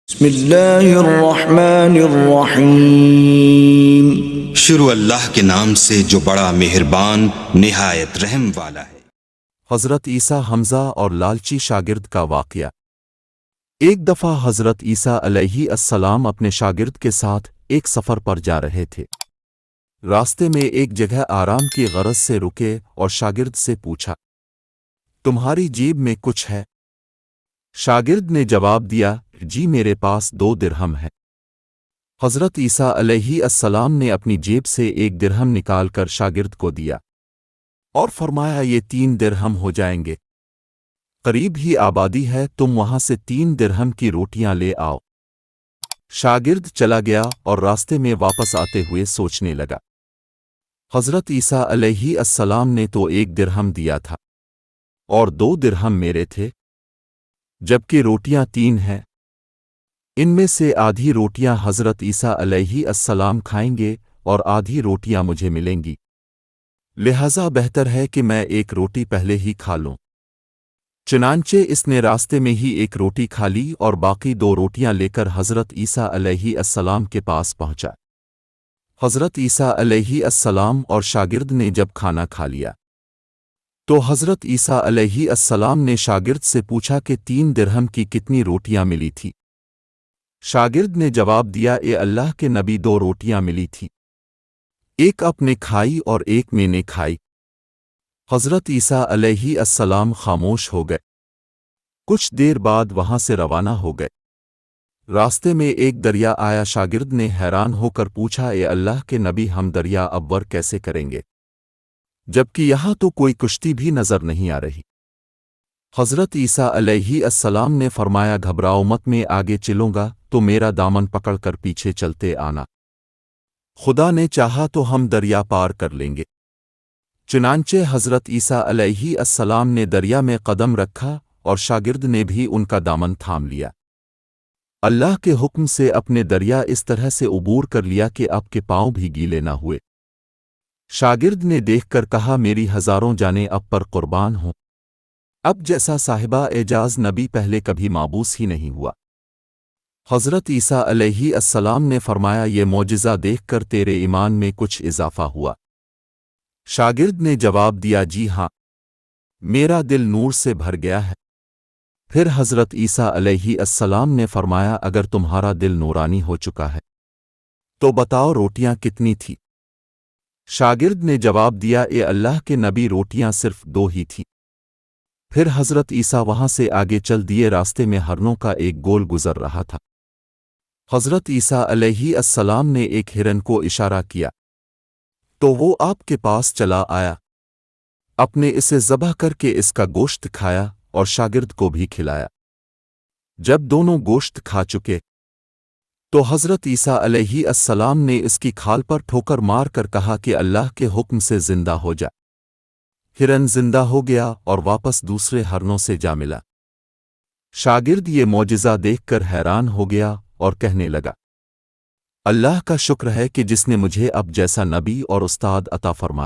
بسم اللہ الرحمن الرحیم۔ شروع اللہ کے نام سے جو بڑا مہربان نہایت رحم والا ہے۔ حضرت عیسیٰ حمزہ اور لالچی شاگرد کا واقعہ۔ ایک دفعہ حضرت عیسیٰ علیہ السلام اپنے شاگرد کے ساتھ ایک سفر پر جا رہے تھے۔ راستے میں ایک جگہ آرام کی غرض سے رکے اور شاگرد سے پوچھا، تمہاری جیب میں کچھ ہے؟ شاگرد نے جواب دیا، جی میرے پاس 2 درہم ہے۔ حضرت عیسیٰ علیہ السلام نے اپنی جیب سے 1 درہم نکال کر شاگرد کو دیا اور فرمایا، یہ 3 درہم ہو جائیں گے، قریب ہی آبادی ہے، تم وہاں سے 3 درہم کی روٹیاں لے آؤ۔ شاگرد چلا گیا اور راستے میں واپس آتے ہوئے سوچنے لگا، حضرت عیسیٰ علیہ السلام نے تو 1 درہم دیا تھا اور 2 درہم میرے تھے، جبکہ روٹیاں 3 ہیں۔ ان میں سے آدھی روٹیاں حضرت عیسیٰ علیہ السلام کھائیں گے اور آدھی روٹیاں مجھے ملیں گی، لہذا بہتر ہے کہ میں 1 روٹی پہلے ہی کھا لوں۔ چنانچہ اس نے راستے میں ہی 1 روٹی کھا لی اور باقی 2 روٹیاں لے کر حضرت عیسیٰ علیہ السلام کے پاس پہنچا۔ حضرت عیسیٰ علیہ السلام اور شاگرد نے جب کھانا کھا لیا تو حضرت عیسیٰ علیہ السلام نے شاگرد سے پوچھا کہ 3 درہم کی کتنی روٹیاں ملی تھی؟ شاگرد نے جواب دیا، اے اللہ کے نبی، 2 روٹیاں ملی تھی، ایک آپ نے کھائی اور ایک میں نے کھائی۔ حضرت عیسیٰ علیہ السلام خاموش ہو گئے۔ کچھ دیر بعد وہاں سے روانہ ہو گئے۔ راستے میں ایک دریا آیا۔ شاگرد نے حیران ہو کر پوچھا، اے اللہ کے نبی، ہم دریا عبور کیسے کریں گے، جبکہ یہاں تو کوئی کشتی بھی نظر نہیں آ رہی؟ حضرت عیسیٰ علیہ السلام نے فرمایا، گھبراؤ مت، میں آگے چلوں گا تو میرا دامن پکڑ کر پیچھے چلتے آنا، خدا نے چاہا تو ہم دریا پار کر لیں گے۔ چنانچہ حضرت عیسیٰ علیہ السلام نے دریا میں قدم رکھا اور شاگرد نے بھی ان کا دامن تھام لیا۔ اللہ کے حکم سے اپنے دریا اس طرح سے عبور کر لیا کہ اب کے پاؤں بھی گیلے نہ ہوئے۔ شاگرد نے دیکھ کر کہا، میری ہزاروں جانیں اب پر قربان ہوں، اب جیسا صاحبہ اعجاز نبی پہلے کبھی مابوس ہی نہیں ہوا۔ حضرت عیسیٰ علیہ السلام نے فرمایا، یہ معجزہ دیکھ کر تیرے ایمان میں کچھ اضافہ ہوا؟ شاگرد نے جواب دیا، جی ہاں، میرا دل نور سے بھر گیا ہے۔ پھر حضرت عیسیٰ علیہ السلام نے فرمایا، اگر تمہارا دل نورانی ہو چکا ہے تو بتاؤ روٹیاں کتنی تھی؟ شاگرد نے جواب دیا، اے اللہ کے نبی، روٹیاں صرف 2 ہی تھیں۔ پھر حضرت عیسیٰ وہاں سے آگے چل دیے۔ راستے میں ہرنوں کا ایک گول گزر رہا تھا۔ حضرت عیسیٰ علیہ السلام نے ایک ہرن کو اشارہ کیا تو وہ آپ کے پاس چلا آیا۔ اپنے اسے ذبح کر کے اس کا گوشت کھایا اور شاگرد کو بھی کھلایا۔ جب دونوں گوشت کھا چکے تو حضرت عیسیٰ علیہ السلام نے اس کی کھال پر ٹھوکر مار کر کہا کہ اللہ کے حکم سے زندہ ہو جا۔ ہرن زندہ ہو گیا اور واپس دوسرے ہرنوں سے جا ملا۔ شاگرد یہ معجزہ دیکھ کر حیران ہو گیا اور کہنے لگا، اللہ کا شکر ہے کہ جس نے مجھے اب جیسا نبی اور استاد عطا فرمایا۔